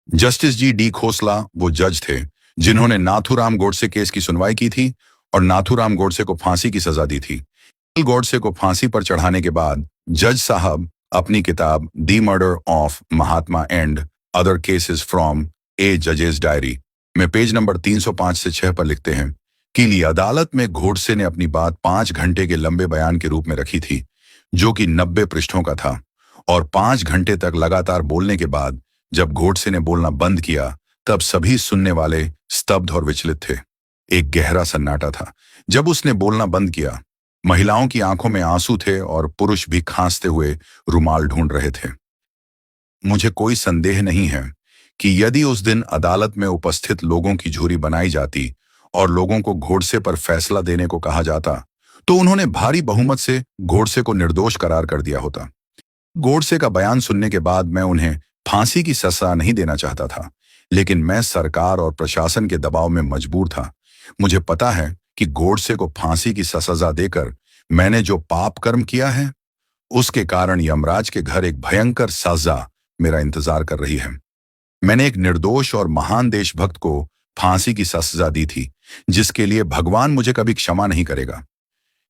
Justice G D Khosla वो जज थे जिन्होंने नाथूराम गोडसे केस की सुनवाई की थी और नाथूराम गोडसे को फांसी की सजा दी थी। गोडसे को फांसी पर चढ़ाने के बाद जज साहब अपनी किताब the murder of Mahatma and other cases from a जजेस डायरी में पेज नंबर 305 से 6 पर लिखते हैं कि अदालत में गोडसे ने अपनी बात 5 घंटे के लंबे बयान के रूप में रखी थी, जो कि 90 पृष्ठों का था। और 5 घंटे तक लगातार बोलने के बाद जब गोडसे ने बोलना बंद किया, तब सभी सुनने वाले स्तब्ध और विचलित थे। एक गहरा सन्नाटा था। जब उसने बोलना बंद किया, महिलाओं की आंखों में आंसू थे और पुरुष भी खांसते हुए रुमाल ढूंढ रहे थे। मुझे कोई संदेह नहीं है कि यदि उस दिन अदालत में उपस्थित लोगों की झूरी बनाई जाती और लोगों को गोडसे पर फैसला देने को कहा जाता, तो उन्होंने भारी बहुमत से गोडसे को निर्दोष करार कर दिया होता। गोडसे का बयान सुनने के बाद मैं उन्हें फांसी की सजा नहीं देना चाहता था, लेकिन मैं सरकार और प्रशासन के दबाव में मजबूर था। मुझे पता है कि गोडसे को फांसी की सजा देकर मैंने जो पाप कर्म किया है, उसके कारण यमराज के घर एक भयंकर सजा मेरा इंतजार कर रही है। मैंने एक निर्दोष और महान देशभक्त को फांसी की सजा दी थी, जिसके लिए भगवान मुझे कभी क्षमा नहीं करेगा।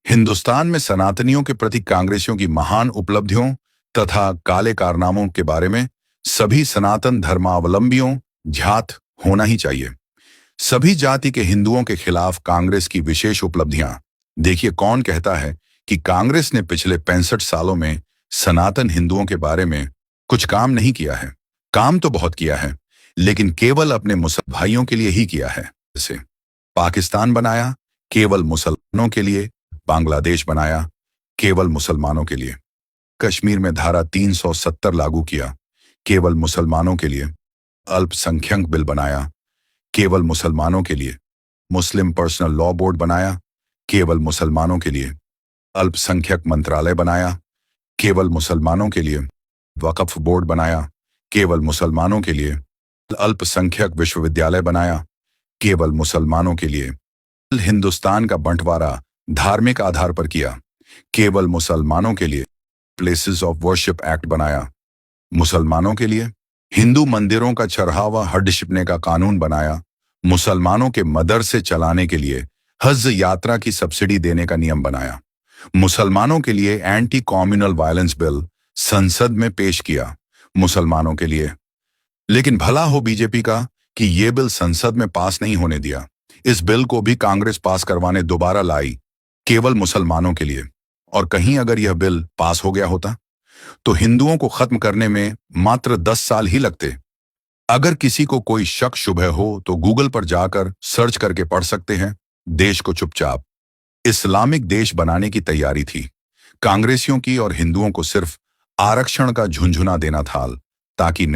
हिंदुस्तान में सनातनियों के प्रति कांग्रेसियों की महान उपलब्धियों तथा काले कारनामों के बारे में सभी सनातन धर्मावलंबियों ध्यात होना ही चाहिए। सभी जाति के हिंदुओं के खिलाफ कांग्रेस की विशेष उपलब्धियां। देखिए, कौन कहता है कि कांग्रेस ने पिछले 65 सालों में सनातन हिंदुओं के बारे में कुछ काम नहीं किया है। काम तो बहुत किया है, लेकिन केवल अपने मुसलमान भाइयों के लिए ही किया है। जैसे पाकिस्तान बनाया केवल मुसलमानों के लिए, बांग्लादेश बनाया केवल मुसलमानों के लिए, कश्मीर में धारा 370 लागू किया केवल मुसलमानों के लिए, अल्पसंख्यक बिल बनाया केवल मुसलमानों के लिए, मुस्लिम पर्सनल लॉ बोर्ड बनाया केवल मुसलमानों के लिए, अल्पसंख्यक मंत्रालय बनाया केवल मुसलमानों के लिए, वक्फ बोर्ड बनाया केवल मुसलमानों के लिए, अल्पसंख्यक विश्वविद्यालय बनाया केवल मुसलमानों के लिए, हिंदुस्तान का बंटवारा धार्मिक आधार पर किया केवल मुसलमानों के लिए, प्लेसेस ऑफ वर्शिप एक्ट बनाया मुसलमानों के लिए, हिंदू मंदिरों का चढ़ावा हड़पने का कानून बनाया, मुसलमानों के मदरसे चलाने के लिए हज यात्रा की सब्सिडी देने का नियम बनाया, मुसलमानों के लिए एंटी कम्युनल वायलेंस बिल संसद में पेश किया मुसलमानों के लिए। लेकिन भला हो बीजेपी का कि ये बिल संसद में पास नहीं होने दिया। इस बिल को भी कांग्रेस पास करवाने दोबारा लाई केवल मुसलमानों के लिए। और कहीं अगर यह बिल पास हो गया होता तो हिंदुओं को खत्म करने में मात्र 10 साल ही लगते। अगर किसी को कोई शक शुबह हो तो गूगल पर जाकर सर्च करके पढ़ सकते हैं। देश को चुपचाप इस्लामिक देश बनाने की तैयारी थी कांग्रेसियों की, और हिंदुओं को सिर्फ आरक्षण का झुंझुना देना था, ताकि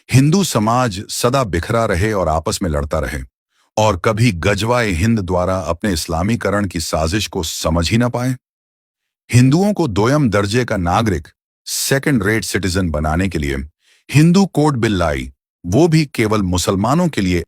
हिंदू समाज सदा बिखरा रहे और आपस में लड़ता रहे और कभी गजवाए हिंद द्वारा अपने इस्लामीकरण की साजिश को समझ ही ना पाए। हिंदुओं को दोयम दर्जे का नागरिक, सेकंड रेट सिटीजन बनाने के लिए हिंदू कोड बिल लाई, वो भी केवल मुसलमानों के लिए।